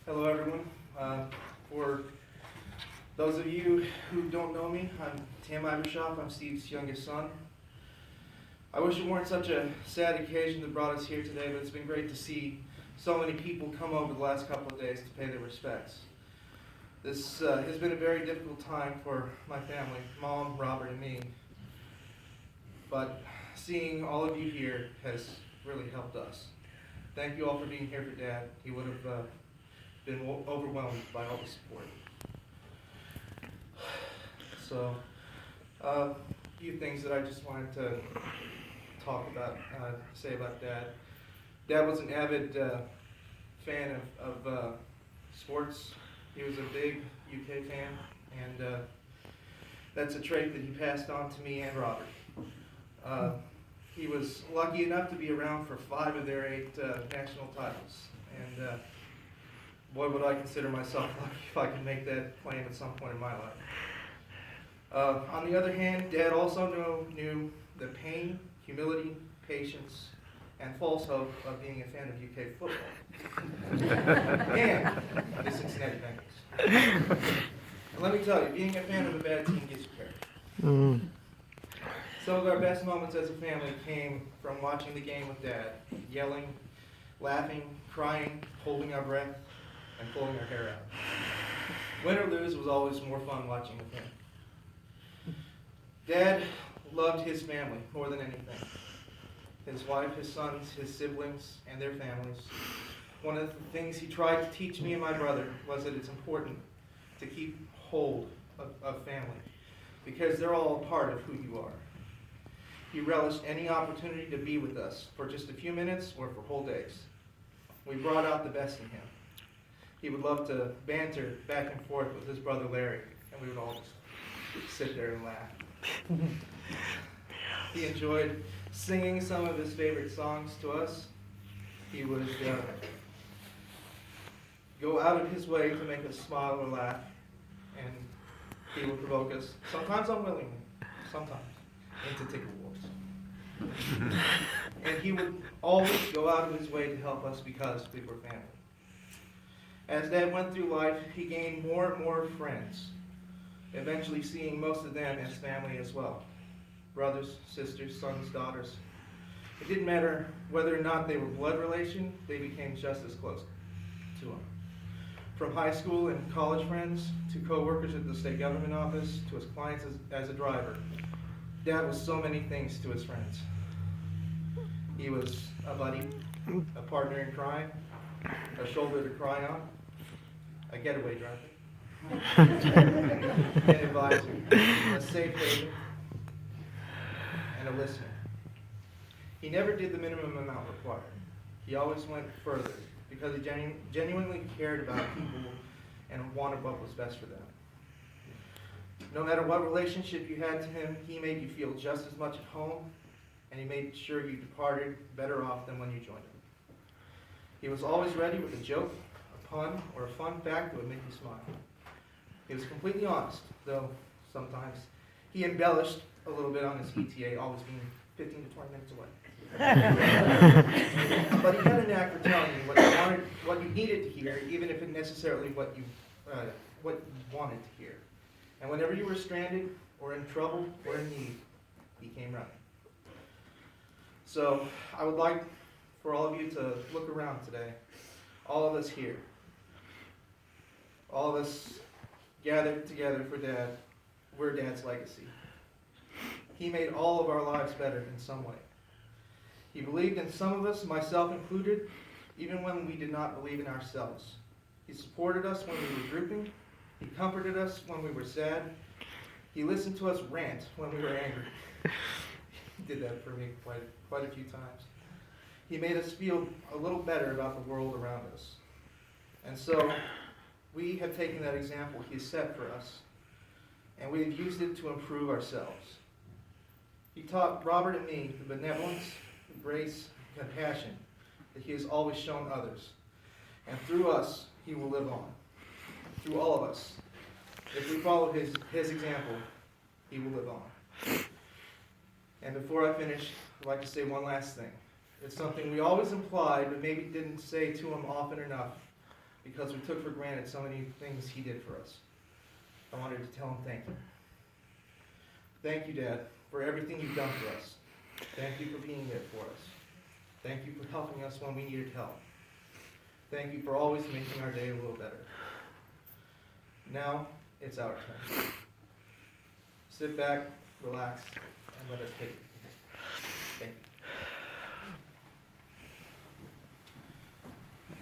Hello, everyone. For those of you who don't know me, I'm Tam Ivershoff. I'm Steve's youngest son. I wish it weren't such a sad occasion that brought us here today, but it's been great to see so many people come over the last couple of days to pay their respects. This has been a very difficult time for my family, Mom, Robert, and me. But seeing all of you here has really helped us. Thank you all for being here for Dad. He would have been overwhelmed by all the support. So, a few things that I just wanted to say about Dad. Dad was an avid fan of sports. He was a big UK fan, and that's a trait that he passed on to me and Robert. He was lucky enough to be around for 5 of their 8 national titles, and boy, would I consider myself lucky if I could make that claim at some point in my life. On the other hand, Dad also knew the pain, humility, patience, and false hope of being a fan of UK football. And the Cincinnati Bengals. And let me tell you, being a fan of a bad team gets you carried. Some of our best moments as a family came from watching the game with Dad, yelling, laughing, crying, holding our breath, and pulling our hair out. Win or lose was always more fun watching with him. Dad loved his family more than anything. His wife, his sons, his siblings, and their families. One of the things he tried to teach me and my brother was that it's important to keep hold of family, because they're all a part of who you are. He relished any opportunity to be with us for just a few minutes or for whole days. We brought out the best in him. He would love to banter back and forth with his brother Larry, and we would all just sit there and laugh. He enjoyed singing some of his favorite songs to us. He would go out of his way to make us smile or laugh, and he would provoke us, sometimes unwillingly, sometimes, into tickle wars. And he would always go out of his way to help us because we were family. As Dad went through life, he gained more and more friends, eventually seeing most of them as family as well. Brothers, sisters, sons, daughters. It didn't matter whether or not they were blood relation, they became just as close to him. From high school and college friends, to co-workers at the state government office, to his clients as a driver, Dad was so many things to his friends. He was a buddy, a partner in crime, a shoulder to cry on, a getaway driver, an advisor, a safe haven, and a listener. He never did the minimum amount required. He always went further because he genuinely cared about people and wanted what was best for them. No matter what relationship you had to him, he made you feel just as much at home, and he made sure you departed better off than when you joined him. He was always ready with a joke, a pun, or a fun fact that would make you smile. He was completely honest, though sometimes he embellished a little bit on his ETA, always being 15 to 20 minutes away. But he had a knack for telling you what you needed to hear, even if it necessarily what you wanted to hear. And whenever you were stranded, or in trouble, or in need, he came running. So I would like for all of you to look around today. All of us here. All of us gathered together for Dad. We're Dad's legacy. He made all of our lives better in some way. He believed in some of us, myself included, even when we did not believe in ourselves. He supported us when we were drooping. He comforted us when we were sad. He listened to us rant when we were angry. He did that for me quite a few times. He made us feel a little better about the world around us. And so we have taken that example he set for us, and we have used it to improve ourselves. He taught Robert and me the benevolence, grace, and compassion that he has always shown others. And through us, he will live on. Through all of us. If we follow his example, he will live on. And before I finish, I'd like to say one last thing. It's something we always implied, but maybe didn't say to him often enough. because we took for granted so many things he did for us. I wanted to tell him thank you. Thank you, Dad, for everything you've done for us. Thank you for being there for us. Thank you for helping us when we needed help. Thank you for always making our day a little better. Now, it's our turn. Sit back, relax, and let us take it. Thank you.